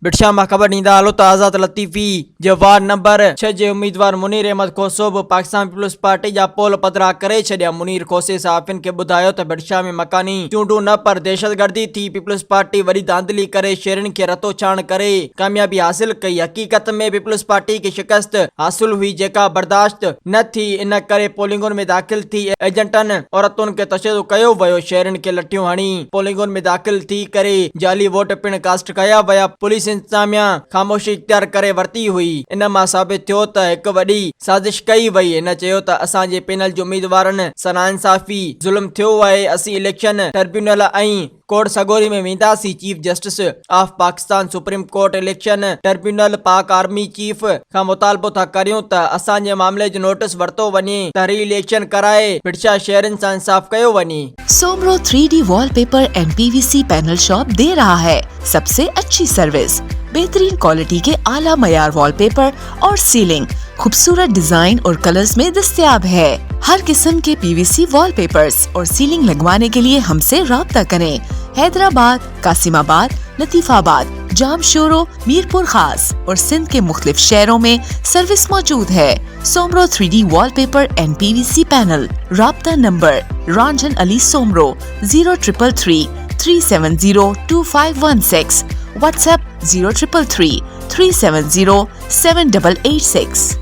बिरशा मां ख़बर ॾींदा हलो त आज़ाद लतीफ़ी जे वार्ड नंबर 6 जे उम्मीदवार मुनीर अहमद खोसो बि पाकिस्तान पीपल्स पार्टी जा पोल पधरा करे छॾिया। मुनीर खोसे सहाफ़ियुनि खे ॿुधायो त बिरशा में मकानी चूंडूं न पर दहशतगर्दी थी। पीपल्स पार्टी वरी धांधली करे शहरनि खे रतो छाण करे कामयाबी हासिल कई। हक़ीक़त में पीपल्स पार्टी खे शिकस्त हासिल हुई जेका बर्दाश्त न थी। इन करे पोलिंगुनि में दाख़िल थी एजेंटनि औरतुनि खे तशद्दुद कयो वियो। शहरनि खे लठियूं हणी पोलिंगुनि में दाख़िल थी करे जाली वोट पिण कास्ट कया विया। पुलिस इंतजामिया ख़ामोशी इख्तियार करे वरती हुई। इन मां साबित थियो त हिकु वॾी साज़िश कई वई। हिन चयो त असांजे पैनल जे उम्मीदवारनि सां नाइंसाफ़ी ज़ुल्म थियो आहे। असीं इलेक्शन ट्रिब्यूनल ऐं कोर्ट सगोरी में वेंदासीं। Chief justice of Pakistan supreme court election tribunal पाक आर्मी चीफ खां मुतालबो था करियूं त असांजे मामले जो नोटिस वरितो वञे त री इलेक्शन कराए बिरशा शहरनि सां इंसाफ कयो वञे। Soomro 3D wallpaper and PVC panel shop दे रहा है सबसे अच्छी सर्विस, बेहतरीन क्वालिटी के आला मयार वॉलपेपर और सीलिंग खूबसूरत डिजाइन और कलर्स में दस्तयाब है। हर किस्म के PVC वॉलपेपर्स और सीलिंग लगवाने के लिए हमसे राब्ता करें। हैदराबाद, कासिमाबाद, लतीफाबाद, जामशोरो, मीरपुर खास और सिंध के मुख्तलिफ शहरों में सर्विस मौजूद है। Soomro 3D wallpaper and PVC panel. राब्ता नंबर रंजन अली सोमरो 0333 370 2516। व्हाट्सएप 0333 370 7886।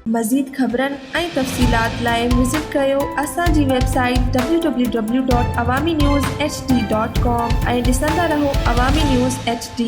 मज़ीद ख़बरनि ऐं तफ़सीलात लाइ विज़िट कयो असांजी वेबसाइट www.awamiNewsHD.com ऐं ॾिसंदा रहो अवामी न्यूज़ HD।